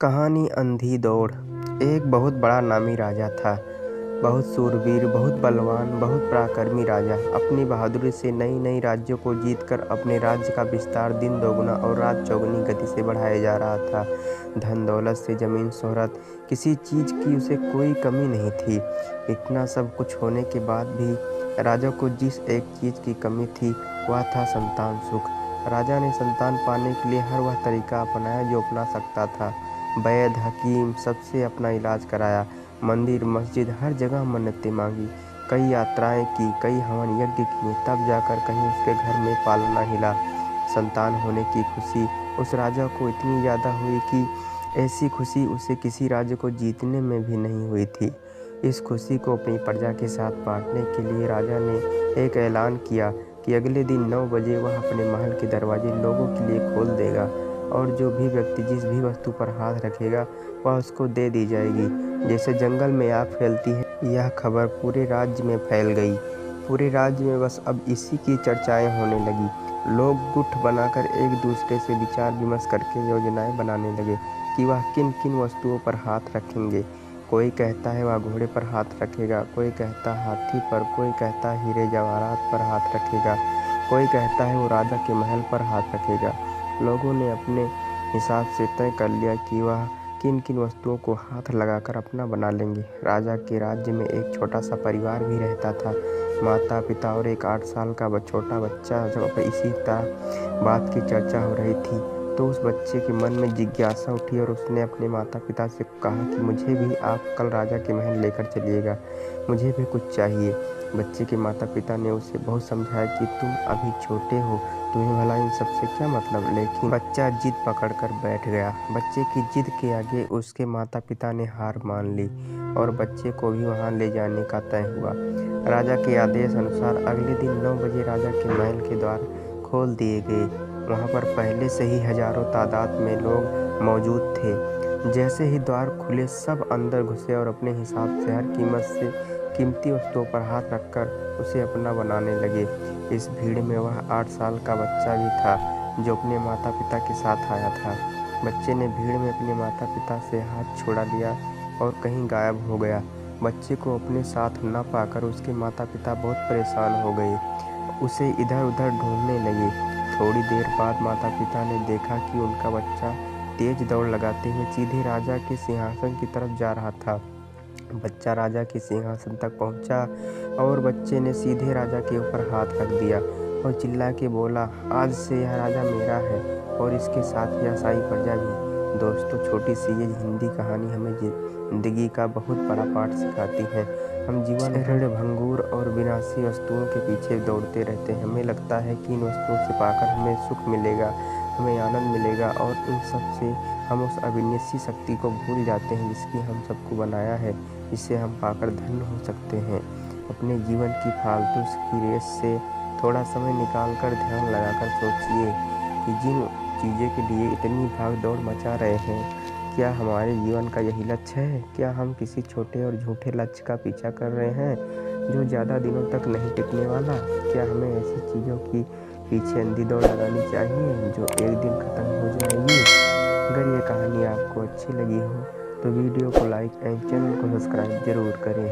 कहानी अंधी दौड़। एक बहुत बड़ा नामी राजा था। बहुत सूरवीर, बहुत बलवान, बहुत पराक्रमी राजा अपनी बहादुरी से नई नई राज्यों को जीतकर अपने राज्य का विस्तार दिन दोगुना और रात चौगुनी गति से बढ़ाया जा रहा था। धन दौलत से जमीन शोहरत, किसी चीज़ की उसे कोई कमी नहीं थी। इतना सब कुछ होने के बाद भी राजा को जिस एक चीज़ की कमी थी वह था संतान सुख। राजा ने संतान पाने के लिए हर वह तरीका अपनाया जो अपना सकता था। वैद्य, हकीम सबसे अपना इलाज कराया। मंदिर मस्जिद हर जगह मन्नतें मांगी। कई यात्राएं की, कई हवन यज्ञ किए, तब जाकर कहीं उसके घर में पालना हिला। संतान होने की खुशी उस राजा को इतनी ज़्यादा हुई कि ऐसी खुशी उसे किसी राज्य को जीतने में भी नहीं हुई थी। इस खुशी को अपनी प्रजा के साथ बांटने के लिए राजा ने एक ऐलान किया कि अगले दिन 9 बजे वह अपने महल के दरवाजे लोगों के लिए खोल देगा और जो भी व्यक्ति जिस भी वस्तु पर हाथ रखेगा वह उसको दे दी जाएगी। जैसे जंगल में आग फैलती है, यह खबर पूरे राज्य में फैल गई। पूरे राज्य में बस अब इसी की चर्चाएं होने लगी। लोग गुट बनाकर एक दूसरे से विचार विमर्श करके योजनाएं बनाने लगे कि वह किन किन वस्तुओं पर हाथ रखेंगे। कोई कहता है वह घोड़े पर हाथ रखेगा, कोई कहता हाथी पर, कोई कहता हीरे जवाहरात पर हाथ रखेगा, कोई कहता है वो राजा के महल पर हाथ रखेगा। लोगों ने अपने हिसाब से तय कर लिया कि वह किन किन वस्तुओं को हाथ लगाकर अपना बना लेंगे। राजा के राज्य में एक छोटा सा परिवार भी रहता था। माता पिता और एक 8 साल का छोटा बच्चा। जब इसी तरह बात की चर्चा हो रही थी तो उस बच्चे के मन में जिज्ञासा उठी और उसने अपने माता पिता से कहा कि मुझे भी आप कल राजा के महल लेकर चलिएगा, मुझे भी कुछ चाहिए। बच्चे के माता पिता ने उसे बहुत समझाया कि तुम अभी छोटे हो, तुम्हें भला इन सब से क्या मतलब, लेकिन बच्चा जिद पकड़कर बैठ गया। बच्चे की जिद के आगे उसके माता पिता ने हार मान ली और बच्चे को भी वहां ले जाने का तय हुआ। राजा के आदेश अनुसार अगले दिन 9 बजे राजा के महल के द्वार खोल दिए गए। वहां पर पहले से ही हजारों तादाद में लोग मौजूद थे। जैसे ही द्वार खुले सब अंदर घुसे और अपने हिसाब से हर कीमत से कीमती वस्तुओं पर हाथ रखकर उसे अपना बनाने लगे। इस भीड़ में वह 8 साल का बच्चा भी था जो अपने माता पिता के साथ आया था। बच्चे ने भीड़ में अपने माता पिता से हाथ छुड़ा लिया और कहीं गायब हो गया। बच्चे को अपने साथ न पाकर उसके माता पिता बहुत परेशान हो गए, उसे इधर उधर ढूंढने लगे। थोड़ी देर बाद माता पिता ने देखा कि उनका बच्चा तेज दौड़ लगाते हुए सीधे राजा के सिंहासन की तरफ जा रहा था। बच्चा राजा के सिंहासन तक पहुंचा और बच्चे ने सीधे राजा के ऊपर हाथ रख दिया और चिल्ला के बोला, आज से यह राजा मेरा है और इसके साथ यह शाही प्रजा भी। दोस्तों, छोटी सी ये हिंदी कहानी हमें जिंदगी का बहुत बड़ा पाठ सिखाती है। हम जीवन ऋण भंगुर और विनाशी वस्तुओं के पीछे दौड़ते रहते हैं। हमें लगता है कि इन वस्तुओं से पाकर हमें सुख मिलेगा, हमें आनंद मिलेगा और इन सब से हम उस अविनाशी शक्ति को भूल जाते हैं जिसकी हम सबको बनाया है, जिससे हम पाकर धन्य हो सकते हैं। अपने जीवन की फालतू की रेस से थोड़ा समय निकालकर ध्यान लगाकर सोचिए कि जिन चीज़ों के लिए इतनी भाग दौड़ मचा रहे हैं, क्या हमारे जीवन का यही लक्ष्य है? क्या हम किसी छोटे और झूठे लक्ष्य का पीछा कर रहे हैं जो ज़्यादा दिनों तक नहीं टिकने वाला? क्या हमें ऐसी चीज़ों की पीछे अंधी दौड़ लगानी चाहिए जो एक दिन ख़त्म हो जाएगी? अगर ये कहानी आपको अच्छी लगी हो तो वीडियो को लाइक एंड चैनल को सब्सक्राइब ज़रूर करें।